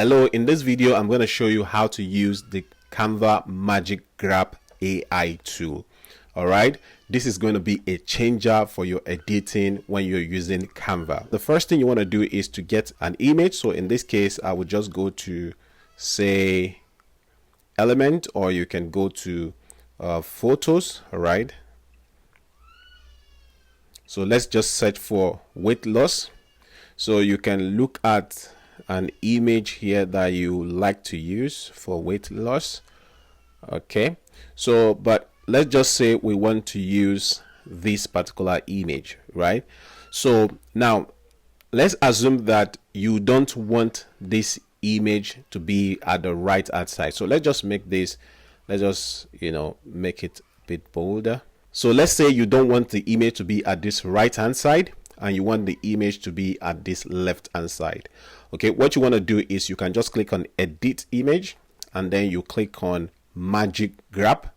Hello, in this video I'm going to show you how to use the Canva Magic Grab AI tool. Alright, this is going to be a changer for your editing when you're using Canva. The first thing you want to do is to get an image. So in this case I would just go to, say, element, or you can go to photos. Alright, so let's just search for weight loss. So you can look at an image here that you like to use for weight loss. Okay, so but let's just say we want to use this particular image, right? So now let's assume that you don't want this image to be at the right hand side. So let's just make this, let's just make it a bit bolder. So let's say you don't want the image to be at this right hand side and you want the image to be at this left hand side. Okay, what you want to do is you can just click on edit image and then you click on Magic Grab.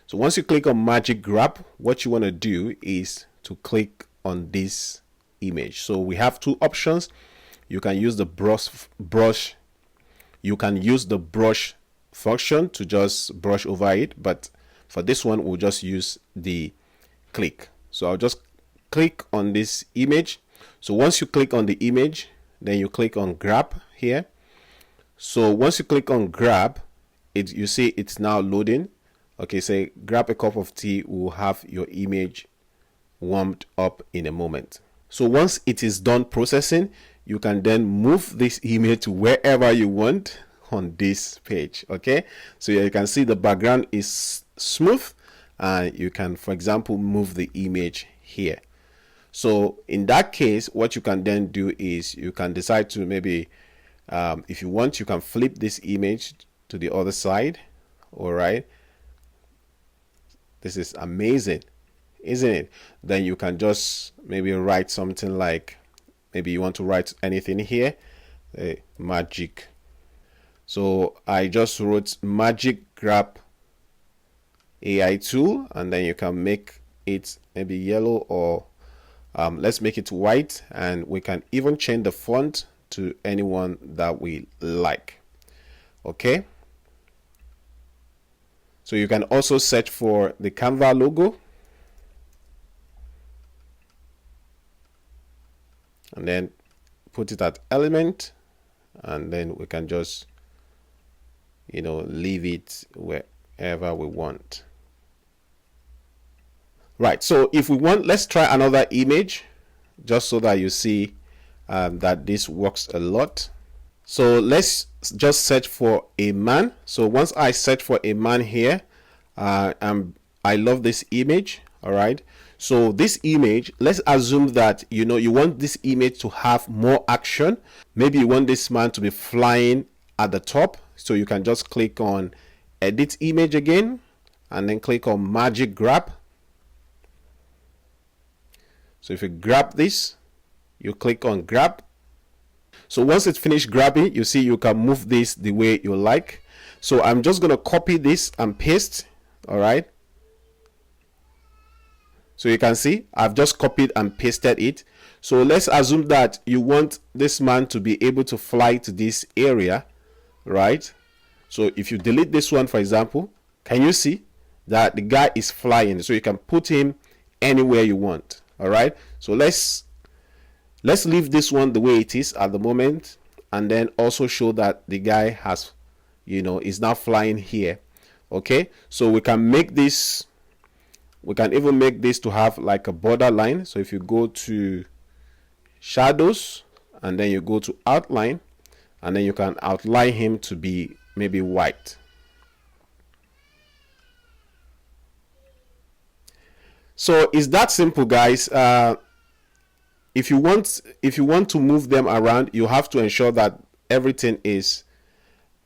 So once you click on Magic Grab, what you want to do is to click on this image. So we have two options. You can use the brush. You can use the brush function to just brush over it, but for this one we'll just use the click. So I'll just click on this image. So once you click on the image, then you click on grab here. So once you click on grab, you see it's now loading. Okay, say grab a cup of tea, will have your image warmed up in a moment. So once it is done processing, you can then move this image to wherever you want on this page. Okay, so you can see the background is smooth and you can, for example, move the image here. So in that case, what you can then do is you can decide to maybe if you want, you can flip this image to the other side. All right, this is amazing, isn't it? Then you can just maybe write something like, maybe you want to write anything here, magic. So I just wrote Magic Grab AI tool, and then you can make it maybe yellow, or let's make it white, and we can even change the font to anyone that we like. Okay, so you can also search for the Canva logo and then put it at element, and then we can just leave it wherever we want. Right, so if we want, let's try another image just so that you see that this works a lot. So let's just search for a man. So once I search for a man here, I love this image. All right, so this image, let's assume that you want this image to have more action. Maybe you want this man to be flying at the top, so you can just click on edit image again and then click on Magic Grab. So if you grab this, you click on grab. So once it's finished grabbing, you see you can move this the way you like. So I'm just going to copy this and paste. All right, so you can see I've just copied and pasted it. So let's assume that you want this man to be able to fly to this area, right? So if you delete this one, for example, can you see that the guy is flying? So you can put him anywhere you want. All right, so let's leave this one the way it is at the moment, and then also show that the guy has is now flying here. Okay, so we can make this, we can even make this to have like a border line. So if you go to shadows and then you go to outline, and then you can outline him to be maybe white. So it's that simple, guys. If you want to move them around, you have to ensure that everything is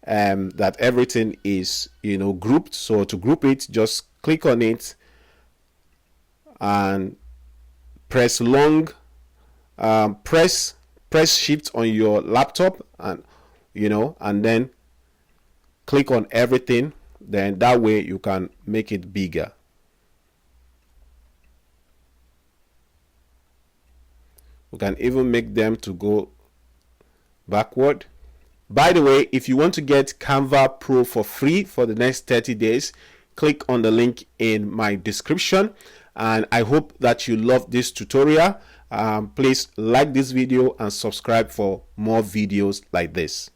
grouped. So to group it, just click on it and press press shift on your laptop, and and then click on everything. Then that way you can make it bigger. We can even make them to go backward. By the way, if you want to get Canva Pro for free for the next 30 days, click on the link in my description. And I hope that you love this tutorial. Please like this video and subscribe for more videos like this.